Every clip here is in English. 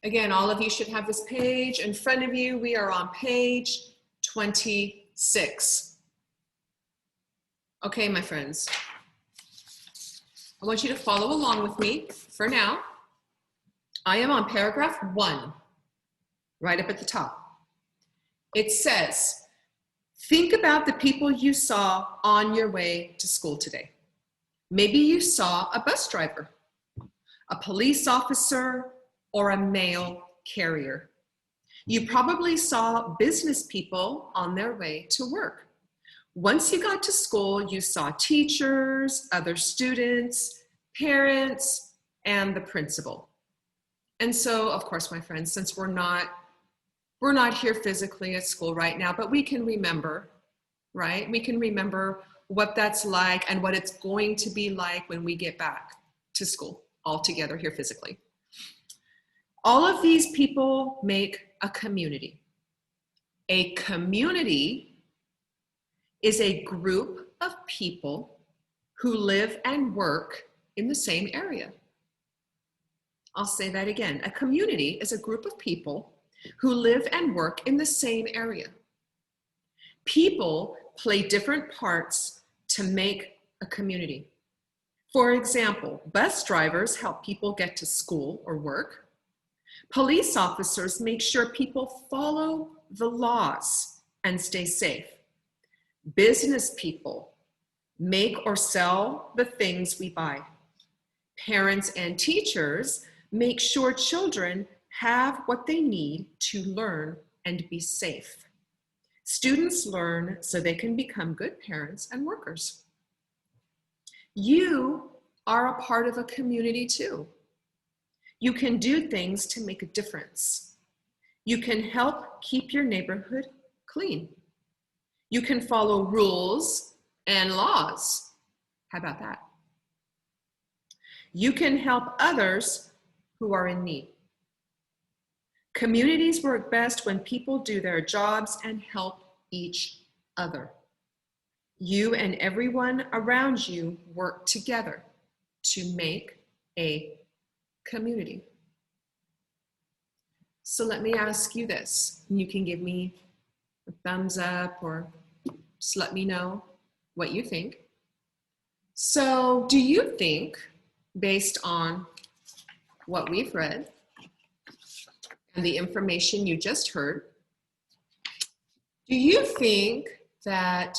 Again, all of you should have this page in front of you. We are on page 26. Okay, my friends. I want you to follow along with me for now. I am on paragraph 1, right up at the top. It says, think about the people you saw on your way to school today. Maybe you saw a bus driver, a police officer, or a mail carrier. You probably saw business people on their way to work. Once you got to school, you saw teachers, other students, parents, and the principal. And so, of course, my friends, since we're not here physically at school right now, but we can remember, right? We can remember what that's like and what it's going to be like when we get back to school all together here physically. All of these people make a community. A community is a group of people who live and work in the same area. I'll say that again. A community is a group of people who live and work in the same area. People play different parts to make a community. For example, bus drivers help people get to school or work. Police officers make sure people follow the laws and stay safe. Business people make or sell the things we buy. Parents and teachers make sure children have what they need to learn and be safe. Students learn so they can become good parents and workers. You are a part of a community too. You can do things to make a difference. You can help keep your neighborhood clean. You can follow rules and laws. How about that? You can help others who are in need. Communities work best when people do their jobs and help each other. You and everyone around you work together to make a community. So let me ask you this. You can give me a thumbs up or just let me know what you think. So do you think, based on what we've read and the information you just heard, do you think that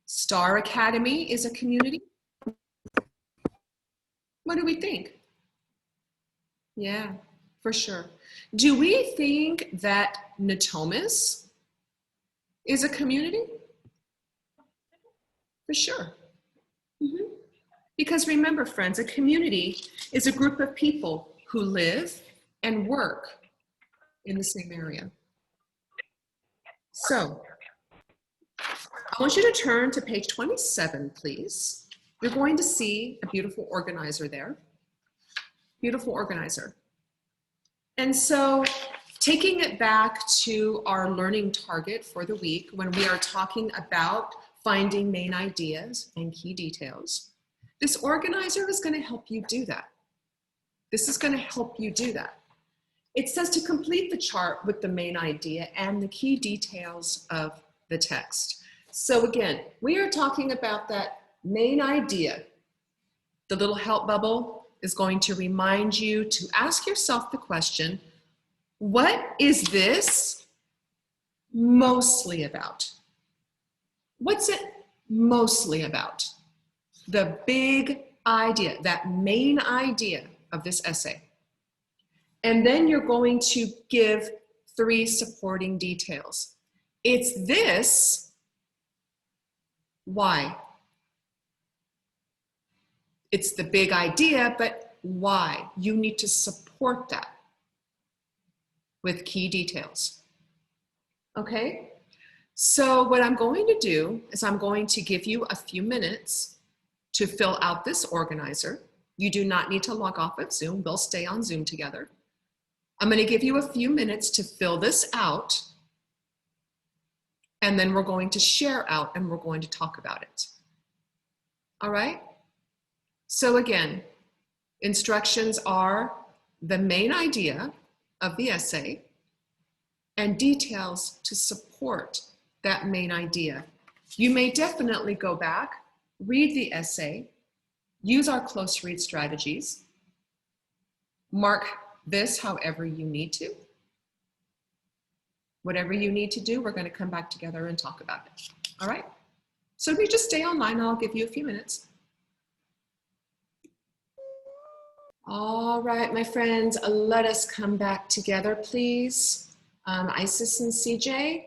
Star Academy is a community? What do we think? Yeah, for sure. Do we think that Natomas is a community? For sure. Because remember, friends, a community is a group of people who live and work in the same area. So, I want you to turn to page 27, please. You're going to see a beautiful organizer there. Beautiful organizer. And so, taking it back to our learning target for the week, when we are talking about finding main ideas and key details, this organizer is going to help you do that. This is going to help you do that. It says to complete the chart with the main idea and the key details of the text. So again, we are talking about that main idea. The little help bubble is going to remind you to ask yourself the question, what is this mostly about? What's it mostly about? The big idea, that main idea of this essay. And then you're going to give 3 supporting details. It's this, why? It's the big idea, but why? You need to support that with key details. Okay? So what I'm going to do is I'm going to give you a few minutes to fill out this organizer. You do not need to log off of Zoom. We'll stay on Zoom together. I'm going to give you a few minutes to fill this out, and then we're going to share out and we're going to talk about it. All right? So again, instructions are the main idea of the essay and details to support that main idea. You may definitely go back, read the essay, use our close read strategies, mark this however you need to. Whatever you need to do, we're going to come back together and talk about it. All right? So if you just stay online, I'll give you a few minutes. All right, my friends, let us come back together, please. Isis and CJ,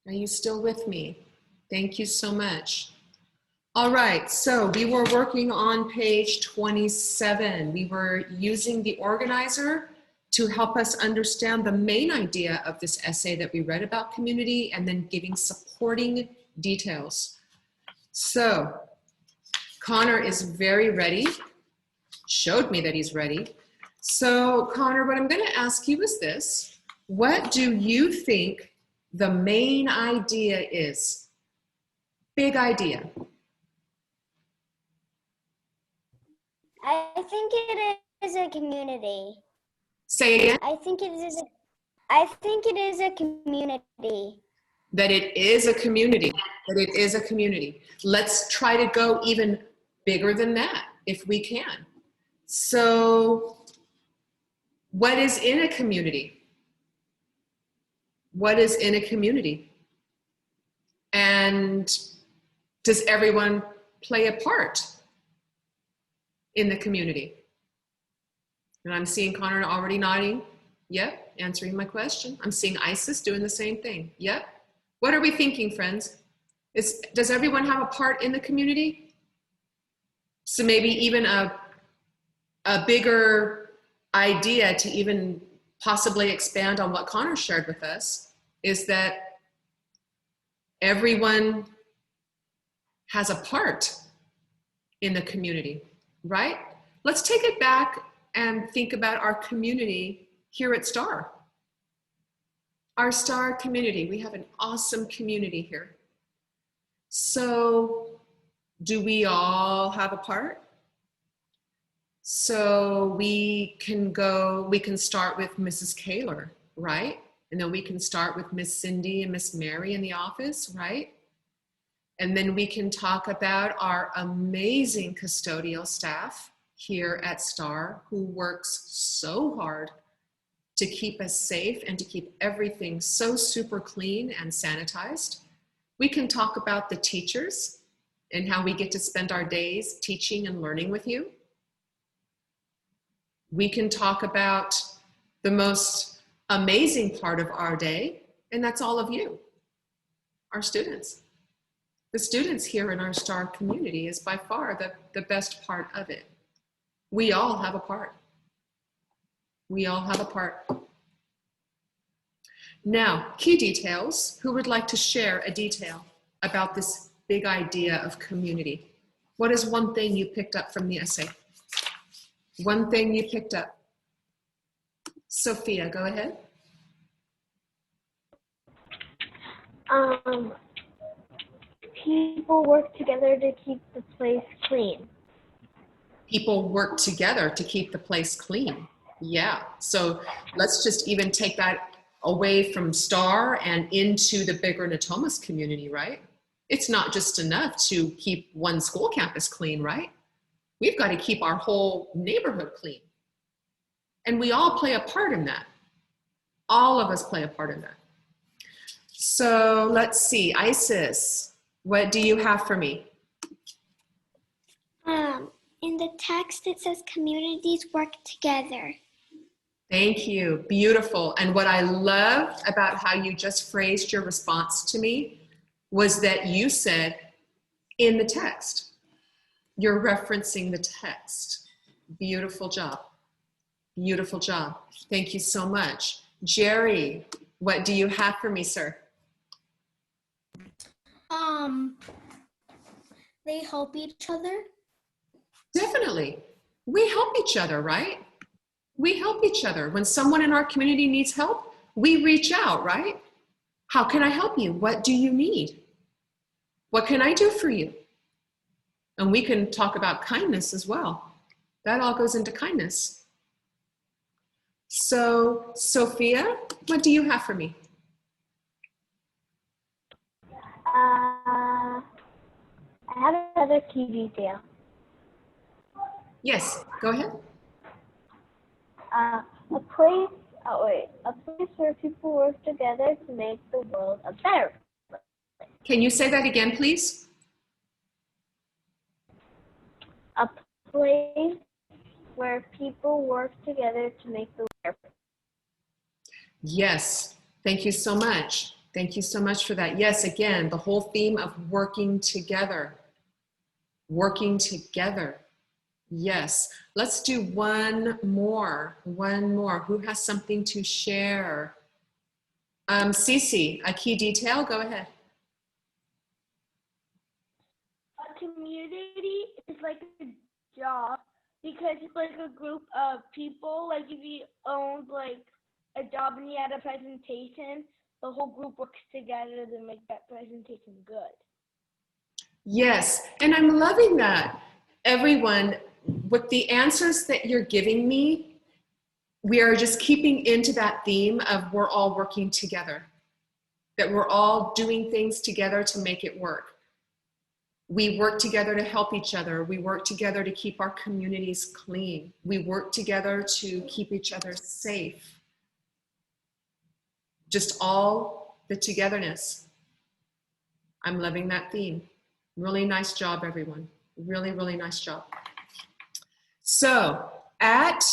are you still with me? Thank you so much. All right, so we were working on page 27. We were using the organizer to help us understand the main idea of this essay that we read about community and then giving supporting details. So Connor is very ready, showed me that he's ready. So Connor, what I'm going to ask you is this. What do you think the main idea is? Big idea. I think it is a community. Say again. I think it is a community. That it is a community. That it is a community. Let's try to go even bigger than that if we can. So what is in a community? What is in a community? And does everyone play a part in the community? And I'm seeing Connor already nodding. Yep, answering my question. I'm seeing Isis doing the same thing. Yep. What are we thinking, friends? Does everyone have a part in the community? So maybe even a bigger idea to even possibly expand on what Connor shared with us is that everyone has a part in the community, right? Let's take it back and think about our community here at STAR. Our STAR community, we have an awesome community here. So do we all have a part? So we can start with Mrs. Kaler, right? And then we can start with Miss Cindy and Miss Mary in the office, right? And then we can talk about our amazing custodial staff here at STAR who works so hard to keep us safe and to keep everything so super clean and sanitized. We can talk about the teachers and how we get to spend our days teaching and learning with you. We can talk about the most amazing part of our day, and that's all of you, our students. The students here in our STAR community is by far the best part of it. We all have a part. We all have a part. Now, key details. Who would like to share a detail about this big idea of community? What is one thing you picked up from the essay? One thing you picked up. Sophia, go ahead. People work together to keep the place clean. People work together to keep the place clean. Yeah, so let's just even take that away from STAR and into the bigger Natomas community, right? It's not just enough to keep one school campus clean, right? We've got to keep our whole neighborhood clean. And we all play a part in that. All of us play a part in that. So let's see, Isis, what do you have for me? In the text, it says communities work together. Thank you, beautiful. And what I loved about how you just phrased your response to me was that you said in the text. You're referencing the text. Beautiful job. Beautiful job. Thank you so much. Jerry, what do you have for me, sir? They help each other. Definitely. We help each other, right? We help each other. When someone in our community needs help, we reach out, right? How can I help you? What do you need? What can I do for you? And we can talk about kindness as well. That all goes into kindness. So, Sophia, what do you have for me? I have another key detail. Yes, go ahead. A place where people work together to make the world a better place. Can you say that again, please? A place where people work together to make the world a better place. Yes, thank you so much. Thank you so much for that. Yes, again, the whole theme of working together. Working together. Yes. Let's do one more. One more. Who has something to share? Cece, a key detail? Go ahead. A community is like a job because it's like a group of people. Like if you owned like a job and you had a presentation, the whole group works together to make that presentation good. Yes, and I'm loving that. Everyone, with the answers that you're giving me, we are just keeping into that theme of we're all working together, that we're all doing things together to make it work. We work together to help each other. We work together to keep our communities clean. We work together to keep each other safe. Just all the togetherness. I'm loving that theme. Really nice job, everyone. Really, really nice job. So at